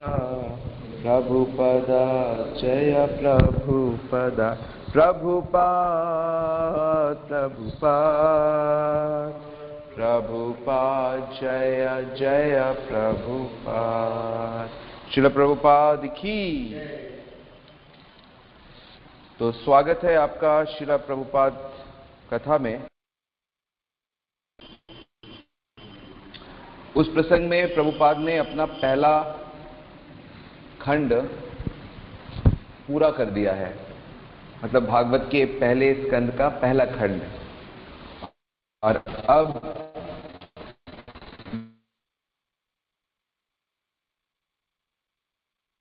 प्रभुपदा जय प्रभुपदा प्रभुपाद प्रभुपाद प्रभुपाद जय जय प्रभुपाद। श्रील प्रभुपाद की। तो स्वागत है आपका श्रील प्रभुपाद कथा में। उस प्रसंग में प्रभुपाद ने अपना पहला खंड पूरा कर दिया है, मतलब भागवत के पहले स्कंद का पहला खंड। और अब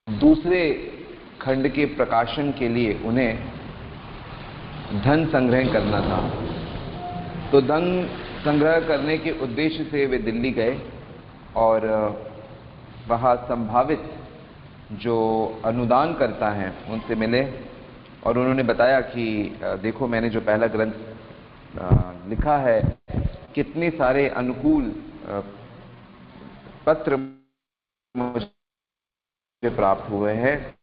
दूसरे खंड के प्रकाशन के लिए उन्हें धन संग्रह करना था। तो धन संग्रह करने के उद्देश्य से वे दिल्ली गए और वहाँ संभावित जो अनुदान करता है उनसे मिले और उन्होंने बताया कि देखो, मैंने जो पहला ग्रंथ लिखा है, कितने सारे अनुकूल पत्र मुझे प्राप्त हुए हैं।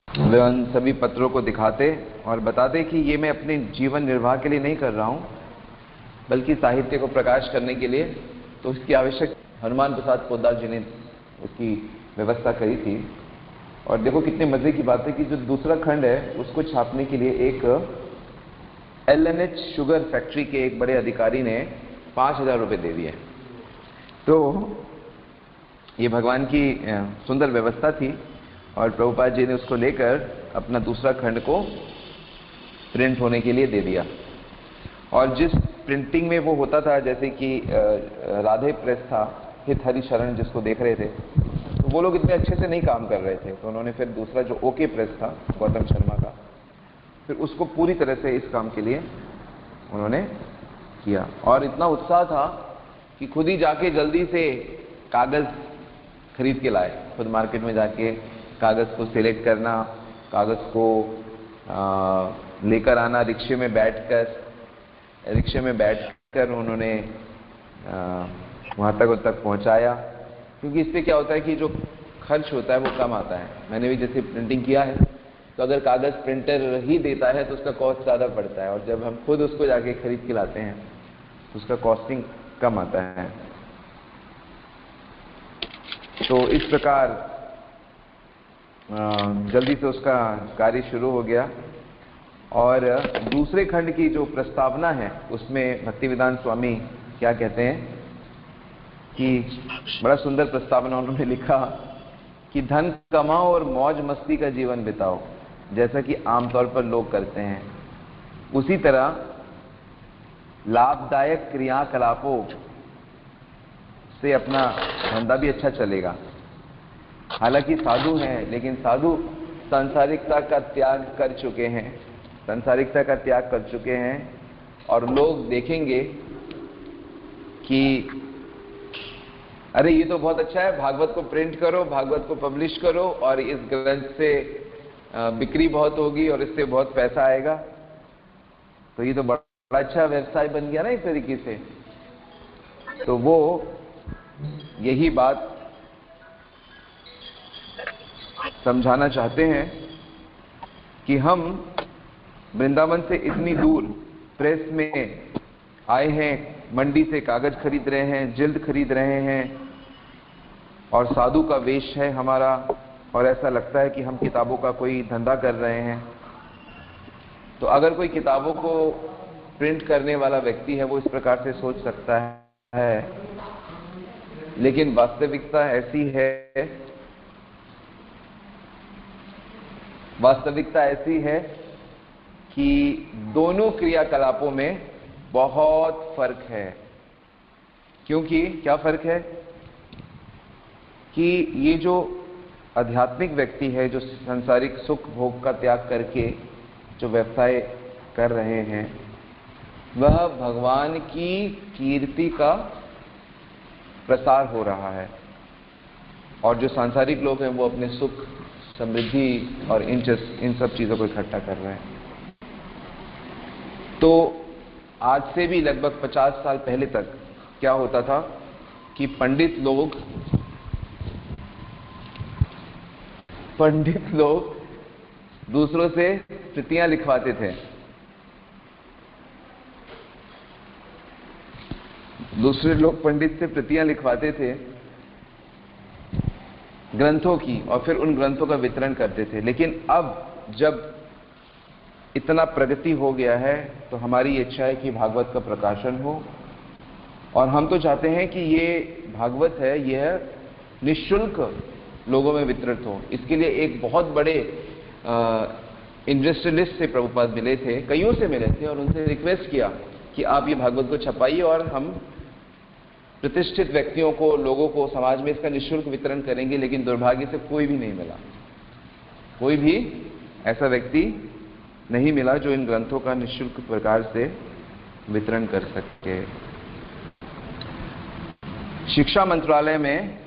वे उन सभी पत्रों को दिखाते और बताते कि ये मैं अपने जीवन निर्वाह के लिए नहीं कर रहा हूँ, बल्कि साहित्य को प्रकाश करने के लिए। तो उसकी आवश्यक हनुमान प्रसाद पोद्दार जी ने उसकी व्यवस्था करी थी। और देखो कितने मजे की बात है कि जो दूसरा खंड है उसको छापने के लिए एक LNH शुगर फैक्ट्री के एक बड़े अधिकारी ने 5,000 रुपये दे दिए। तो ये भगवान की सुंदर व्यवस्था थी और प्रभुपाद जी ने उसको लेकर अपना दूसरा खंड को प्रिंट होने के लिए दे दिया। और जिस प्रिंटिंग में वो होता था, जैसे कि राधे प्रेस था, हित हरि शरण जिसको देख रहे थे, तो वो लोग इतने अच्छे से नहीं काम कर रहे थे। तो उन्होंने फिर दूसरा जो ओके प्रेस था गौतम शर्मा का, फिर उसको पूरी तरह से इस काम के लिए उन्होंने किया। और इतना उत्साह था कि खुद ही जाके जल्दी से कागज़ खरीद के लाए। खुद मार्केट में जाके कागज़ को सिलेक्ट करना, कागज़ को लेकर आना, रिक्शे में बैठकर उन्होंने वहाँ तक पहुँचाया। क्योंकि इससे क्या होता है कि जो खर्च होता है वो कम आता है। मैंने भी जैसे प्रिंटिंग किया है, तो अगर कागज़ प्रिंटर ही देता है तो उसका कॉस्ट ज़्यादा पड़ता है, और जब हम खुद उसको जाके खरीद के लाते हैं तो उसका कॉस्टिंग कम आता है। तो इस प्रकार जल्दी से उसका कार्य शुरू हो गया। और दूसरे खंड की जो प्रस्तावना है उसमें भक्तिवेदांत स्वामी क्या कहते हैं कि बड़ा सुंदर प्रस्तावना उन्होंने लिखा कि धन कमाओ और मौज मस्ती का जीवन बिताओ, जैसा कि आमतौर पर लोग करते हैं। उसी तरह लाभदायक क्रियाकलापों से अपना धंधा भी अच्छा चलेगा। हालांकि साधु हैं, लेकिन साधु सांसारिकता का त्याग कर चुके हैं, और लोग देखेंगे कि अरे ये तो बहुत अच्छा है, भागवत को प्रिंट करो, भागवत को पब्लिश करो, और इस ग्रंथ से बिक्री बहुत होगी और इससे बहुत पैसा आएगा। तो ये तो बड़ा अच्छा व्यवसाय बन गया ना एक तरीके से। तो वो यही बात समझाना चाहते हैं कि हम वृंदावन से इतनी दूर प्रेस में आए हैं, मंडी से कागज खरीद रहे हैं, जिल्द खरीद रहे हैं, और साधु का वेश है हमारा, और ऐसा लगता है कि हम किताबों का कोई धंधा कर रहे हैं। तो अगर कोई किताबों को प्रिंट करने वाला व्यक्ति है वो इस प्रकार से सोच सकता है, लेकिन वास्तविकता ऐसी है कि दोनों क्रियाकलापों में बहुत फर्क है। क्योंकि क्या फर्क है कि ये जो आध्यात्मिक व्यक्ति है, जो सांसारिक सुख भोग का त्याग करके जो व्यवसाय कर रहे हैं, वह भगवान की कीर्ति का प्रसार हो रहा है, और जो सांसारिक लोग हैं वो अपने सुख, समृद्धि और इन सब चीजों को इकट्ठा कर रहे हैं। तो आज से भी लगभग 50 साल पहले तक क्या होता था कि पंडित लोग दूसरों से प्रतियां लिखवाते थे। दूसरे लोग पंडित से प्रतियां लिखवाते थे ग्रंथों की, और फिर उन ग्रंथों का वितरण करते थे। लेकिन अब जब इतना प्रगति हो गया है तो हमारी इच्छा है कि भागवत का प्रकाशन हो, और हम तो चाहते हैं कि ये भागवत है यह निःशुल्क लोगों में वितरित हो। इसके लिए एक बहुत बड़े इंडस्ट्रियलिस्ट से प्रभुपाद मिले थे, कईयों से मिले थे, और उनसे रिक्वेस्ट किया कि आप ये भागवत को छपाइए और हम प्रतिष्ठित व्यक्तियों को, लोगों को, समाज में इसका निःशुल्क वितरण करेंगे। लेकिन दुर्भाग्य से कोई भी नहीं मिला, कोई भी ऐसा व्यक्ति नहीं मिला जो इन ग्रंथों का निःशुल्क प्रकार से वितरण कर सके। शिक्षा मंत्रालय में,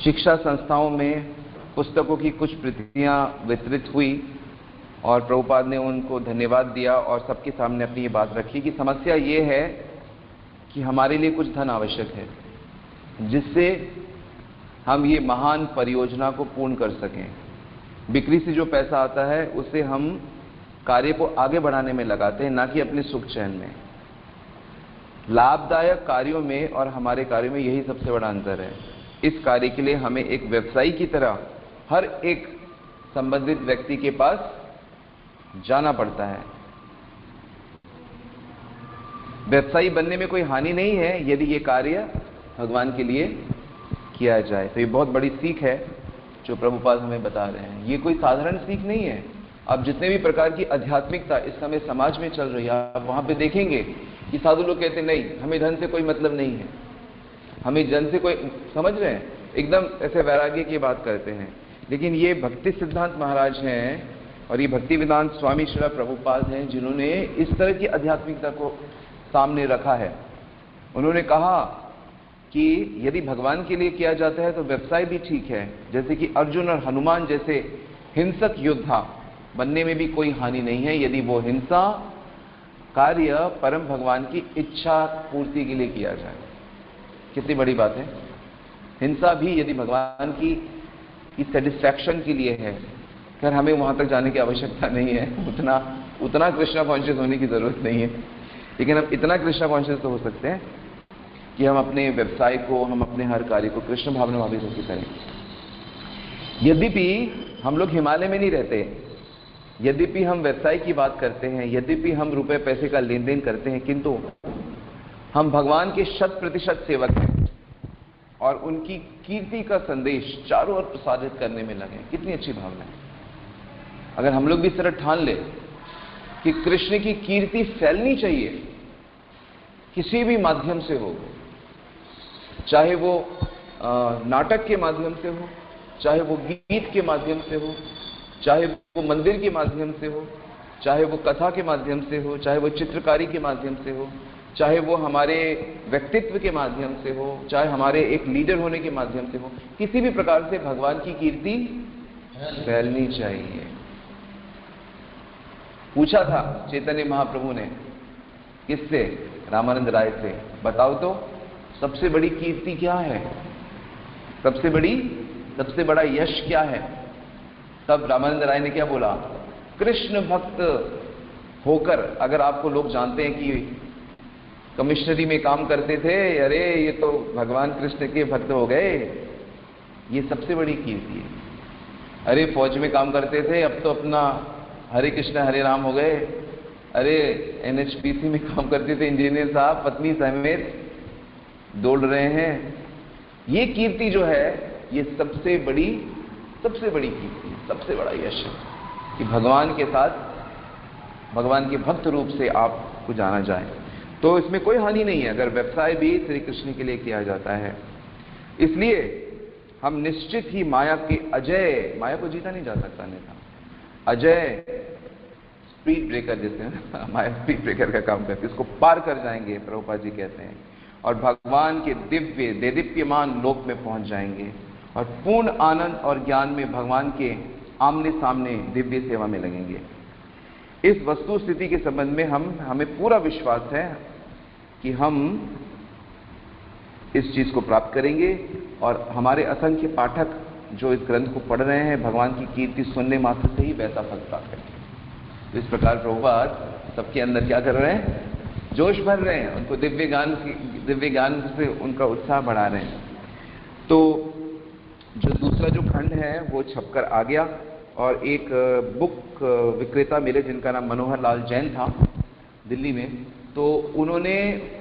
शिक्षा संस्थाओं में पुस्तकों की कुछ प्रतियां वितरित हुई और प्रभुपाद ने उनको धन्यवाद दिया और सबके सामने अपनी ये बात रखी कि समस्या ये है कि हमारे लिए कुछ धन आवश्यक है जिससे हम ये महान परियोजना को पूर्ण कर सकें। बिक्री से जो पैसा आता है उसे हम कार्य को आगे बढ़ाने में लगाते हैं, ना कि अपने सुख चैन में। लाभदायक कार्यों में और हमारे कार्यों में यही सबसे बड़ा अंतर है। इस कार्य के लिए हमें एक व्यवसायी की तरह हर एक संबंधित व्यक्ति के पास जाना पड़ता है। व्यवसायी बनने में कोई हानि नहीं है यदि ये कार्य भगवान के लिए किया जाए। तो ये बहुत बड़ी सीख है जो प्रभुपाद हमें बता रहे हैं। ये कोई साधारण सीख नहीं है। अब जितने भी प्रकार की आध्यात्मिकता इस समय समाज में चल रही है, आप वहां पे देखेंगे कि साधु लोग कहते नहीं, हमें धन से कोई मतलब नहीं है, हमें जन से कोई, समझ रहे हैं, एकदम ऐसे वैराग्य की बात करते हैं। लेकिन ये भक्ति सिद्धांत महाराज हैं और ये भक्ति वेदांत स्वामी श्री प्रभुपाद हैं जिन्होंने इस तरह की आध्यात्मिकता को सामने रखा है। उन्होंने कहा कि यदि भगवान के लिए किया जाता है तो व्यवसाय भी ठीक है, जैसे कि अर्जुन और हनुमान जैसे हिंसक योद्धा बनने में भी कोई हानि नहीं है यदि वो हिंसा कार्य परम भगवान की इच्छा पूर्ति के लिए किया जाए। कितनी बड़ी बात है। हिंसा भी यदि भगवान की सेटिस्फैक्शन के लिए है, खैर हमें वहां तक जाने की आवश्यकता नहीं है, उतना कृष्णा कॉन्शियस होने की जरूरत नहीं है। लेकिन हम इतना कृष्णा कॉन्शियस तो हो सकते हैं कि हम अपने व्यवसाय को, हम अपने हर कार्य को कृष्ण भावना भावित होकर करें। यद्यपि हम लोग हिमालय में नहीं रहते, यद्यपि हम व्यवसाय की बात करते हैं, यद्यपि हम रुपए पैसे का लेन देन करते हैं, किंतु हम भगवान के 100% सेवक हैं और उनकी कीर्ति का संदेश चारों ओर प्रसारित करने में लगे। कितनी अच्छी भावना है। अगर हम लोग भी इस तरह ठान ले कि कृष्ण की कीर्ति फैलनी चाहिए, किसी भी माध्यम से हो, चाहे वो नाटक के माध्यम से हो, चाहे वो गीत के माध्यम से हो, चाहे वो मंदिर के माध्यम से हो, चाहे वो कथा के माध्यम से हो, चाहे वो चित्रकारी के माध्यम से हो, चाहे वो हमारे व्यक्तित्व के माध्यम से हो, चाहे हमारे एक लीडर होने के माध्यम से हो, किसी भी प्रकार से भगवान की कीर्ति फैलनी चाहिए। पूछा था चैतन्य महाप्रभु ने किससे? रामानंद राय से, बताओ तो सबसे बड़ी कीर्ति क्या है, सबसे बड़ा यश क्या है? तब रामानंद राय ने क्या बोला? कृष्ण भक्त होकर अगर आपको लोग जानते हैं कि कमिश्नरी में काम करते थे, अरे ये तो भगवान कृष्ण के भक्त हो गए, ये सबसे बड़ी कीर्ति है। अरे फौज में काम करते थे, अब तो अपना हरे कृष्ण हरे राम हो गए। अरे NHPC में काम करते थे इंजीनियर साहब, पत्नी समेत दौड़ रहे हैं। ये कीर्ति जो है ये सबसे बड़ी कीर्ति, सबसे बड़ा यश है कि भगवान के साथ, भगवान के भक्त रूप से आपको जाना जाए। तो इसमें कोई हानि नहीं है अगर व्यवसाय भी श्री कृष्ण के लिए किया जाता है। इसलिए हम निश्चित ही माया के अजय, माया को जीता नहीं जा सकता अन्यथा, अजय स्पीड ब्रेकर जैसे माया स्पीड ब्रेकर का काम करती है, उसको पार कर जाएंगे प्रभुपाद जी कहते हैं, और भगवान के दिव्य देदीप्यमान लोक में पहुंच जाएंगे और पूर्ण आनंद और ज्ञान में भगवान के आमने सामने दिव्य सेवा में लगेंगे। इस वस्तु स्थिति के संबंध में हमें पूरा विश्वास है कि हम इस चीज को प्राप्त करेंगे और हमारे असंख्य पाठक जो इस ग्रंथ को पढ़ रहे हैं भगवान की कीर्ति सुनने मात्र से ही वैसा फल प्राप्त करेंगे। तो इस प्रकार प्रभुपाद सबके अंदर क्या कर रहे हैं, जोश भर रहे हैं, उनको दिव्य ज्ञान से उनका उत्साह बढ़ा रहे हैं। तो जो दूसरा जो खंड है वो छपकर आ गया और एक बुक विक्रेता मिले जिनका नाम मनोहर लाल जैन था दिल्ली में। तो उन्होंने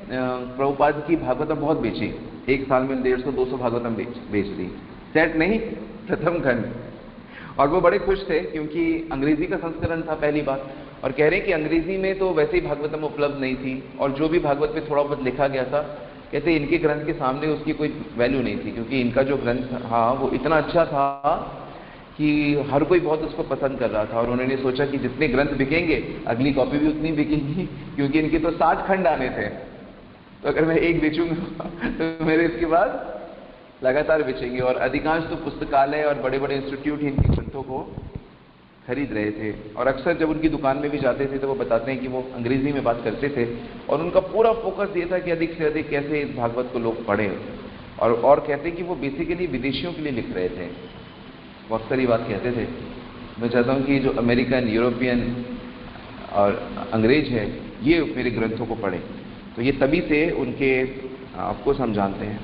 प्रभुपाद की भागवतम बहुत बेची, एक साल में 150-200 भागवतम बेच दी, सेट नहीं, प्रथम खंड। और वो बड़े खुश थे क्योंकि अंग्रेजी का संस्करण था पहली बार, और कह रहे हैं कि अंग्रेजी में तो वैसे ही भागवतम उपलब्ध नहीं थी और जो भी भागवत में थोड़ा बहुत लिखा गया था, कहते इनके ग्रंथ के सामने उसकी कोई वैल्यू नहीं थी, क्योंकि इनका जो ग्रंथ था वो इतना अच्छा था कि हर कोई बहुत उसको पसंद कर रहा था। और उन्होंने सोचा कि जितने ग्रंथ बिकेंगे अगली कॉपी भी उतनी बिकेंगी, क्योंकि इनके तो 60 खंड आने थे, तो अगर मैं एक बेचूंगा तो मेरे इसके बाद लगातार बेचेंगे। और अधिकांश तो पुस्तकालय और बड़े बड़े इंस्टीट्यूट ही इनके ग्रंथों को खरीद रहे थे। और अक्सर जब उनकी दुकान में भी जाते थे तो वो बताते हैं कि वो अंग्रेजी में बात करते थे और उनका पूरा फोकस ये था कि अधिक से अधिक कैसे इस भागवत को लोग पढ़ें। और कहते हैं कि वो बेसिकली विदेशियों के लिए लिख रहे थे, वो अक्सर ये बात कहते थे। मैं चाहता हूँ कि जो अमेरिकन, यूरोपियन और अंग्रेज है ये मेरे ग्रंथों को पढ़ें। तो ये तभी से उनके आपको हम जानते हैं।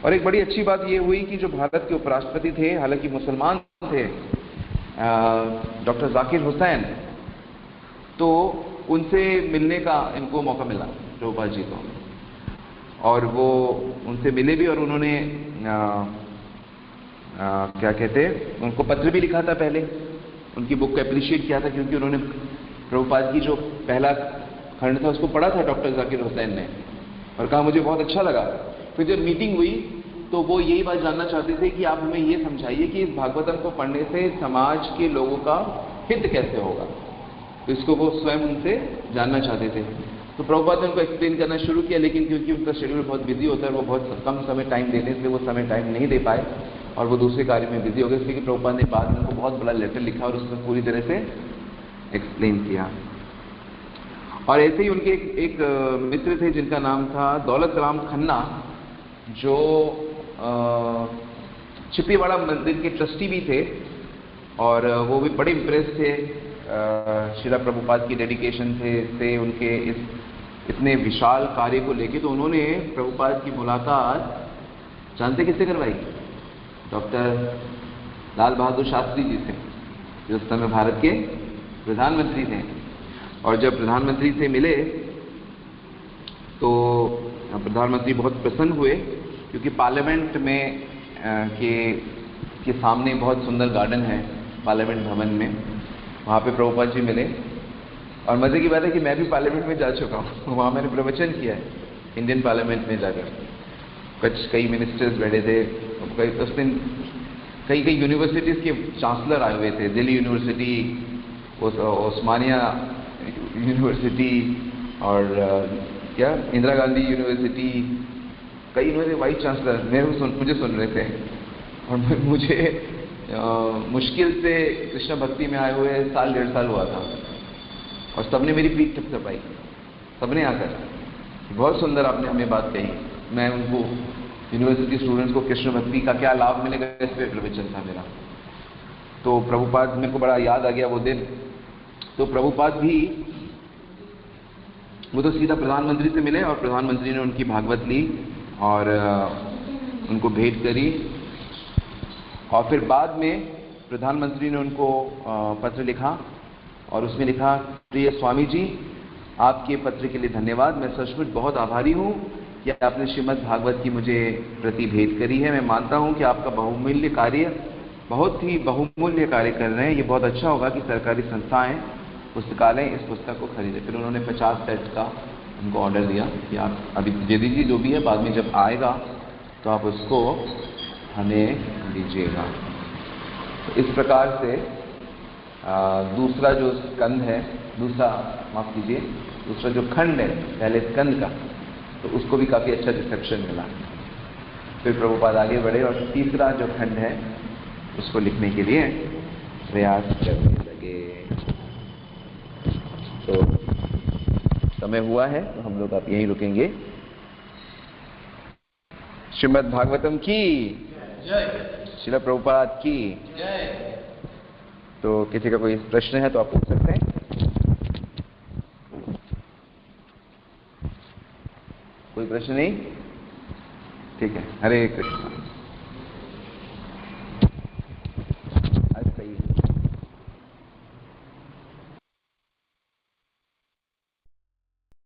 और एक बड़ी अच्छी बात ये हुई कि जो भारत के उपराष्ट्रपति थे, हालांकि मुसलमान थे, डॉक्टर जाकिर हुसैन, तो उनसे मिलने का इनको मौका मिला प्रभुपाद जी को, और वो उनसे मिले भी और उन्होंने क्या कहते हैं, उनको पत्र भी लिखा था, पहले उनकी बुक को अप्रिशिएट किया था क्योंकि उन्होंने प्रभुपाद की जो पहला खंड था उसको पढ़ा था डॉक्टर जाकिर हुसैन ने और कहा मुझे बहुत अच्छा लगा। फिर जब मीटिंग हुई तो वो यही बात जानना चाहते थे कि आप हमें ये समझाइए कि इस भागवतम को पढ़ने से समाज के लोगों का हित कैसे होगा। तो इसको वो स्वयं उनसे जानना चाहते थे। तो प्रभुपाद ने उनको एक्सप्लेन करना शुरू किया, लेकिन क्योंकि उनका शेड्यूल बहुत बिजी होता है, वो बहुत कम समय टाइम देते हैं, इसलिए वो समय टाइम नहीं दे पाए और वो दूसरे कार्य में बिजी हो गए। इसलिए प्रभुपाद ने बाद में उनको बहुत बड़ा लेटर लिखा और उसमें पूरी तरह से एक्सप्लेन किया। और ऐसे ही उनके एक मित्र थे जिनका नाम था दौलत राम खन्ना, जो छिपीवाड़ा मंदिर के ट्रस्टी भी थे और वो भी बड़े इम्प्रेस थे श्रीला प्रभुपाद की डेडिकेशन से उनके इस इतने विशाल कार्य को लेके। तो उन्होंने प्रभुपाद की मुलाकात जानते किससे करवाई? डॉक्टर लाल बहादुर शास्त्री जी से, जो उस समय भारत के प्रधानमंत्री थे। और जब प्रधानमंत्री से मिले तो प्रधानमंत्री बहुत प्रसन्न हुए क्योंकि पार्लियामेंट में के सामने बहुत सुंदर गार्डन है पार्लियामेंट भवन में, वहाँ पे प्रभुपाद जी मिले। और मज़े की बात है कि मैं भी पार्लियामेंट में जा चुका हूँ, वहाँ मैंने प्रवचन किया है इंडियन पार्लियामेंट में जाकर। कई मिनिस्टर्स बैठे थे, उस दिन कई यूनिवर्सिटीज़ के चांसलर आए हुए थे, दिल्ली यूनिवर्सिटी, ओस्मानिया यूनिवर्सिटी और क्या इंदिरा गांधी यूनिवर्सिटी, कई यूनिवर्सिटी वाइस चांसलर मुझे सुन रहे थे। और मुझे मुश्किल से कृष्ण भक्ति में आए हुए 1.5 साल हुआ था और सबने मेरी पीठ थपथपाई, सबने आकर बहुत सुंदर आपने हमें बात कही। मैं उनको यूनिवर्सिटी स्टूडेंट्स को कृष्ण भक्ति का क्या लाभ मिलेगा इस पर प्रवचन था मेरा। तो प्रभुपाद मेरे को बड़ा याद आ गया वो दिन। तो प्रभुपाद भी वो तो सीधा प्रधानमंत्री से मिले और प्रधानमंत्री ने उनकी भागवत ली और उनको भेंट करी। और फिर बाद में प्रधानमंत्री ने उनको पत्र लिखा और उसमें लिखा, प्रिय स्वामी जी, आपके पत्र के लिए धन्यवाद। मैं सचमुच बहुत आभारी हूँ कि आपने श्रीमद् भागवत की मुझे प्रति भेंट करी है। मैं मानता हूँ कि आपका बहुमूल्य कार्य, बहुत ही बहुमूल्य कार्य कर रहे हैं। ये बहुत अच्छा होगा कि सरकारी संस्थाएं, पुस्तकालय इस पुस्तक को खरीदे। फिर उन्होंने 50 सेट का उनको ऑर्डर दिया कि आप अभी दे दीजिए जो भी है, बाद में जब आएगा तो आप उसको हमें दीजिएगा। तो इस प्रकार से दूसरा जो स्कंद है, दूसरा जो खंड है पहले स्कंद का, तो उसको भी काफ़ी अच्छा रिसेप्शन मिला। फिर प्रभुपाद आगे बढ़े और तीसरा जो खंड है उसको लिखने के लिए प्रयास करने लगे। तो समय हुआ है तो हम लोग अब यहीं रुकेंगे। श्रीमद् भागवतम की जय, श्रील प्रभुपाद की जय। तो किसी का कोई प्रश्न है तो आप पूछ सकते हैं। कोई प्रश्न नहीं? ठीक है, हरे कृष्ण।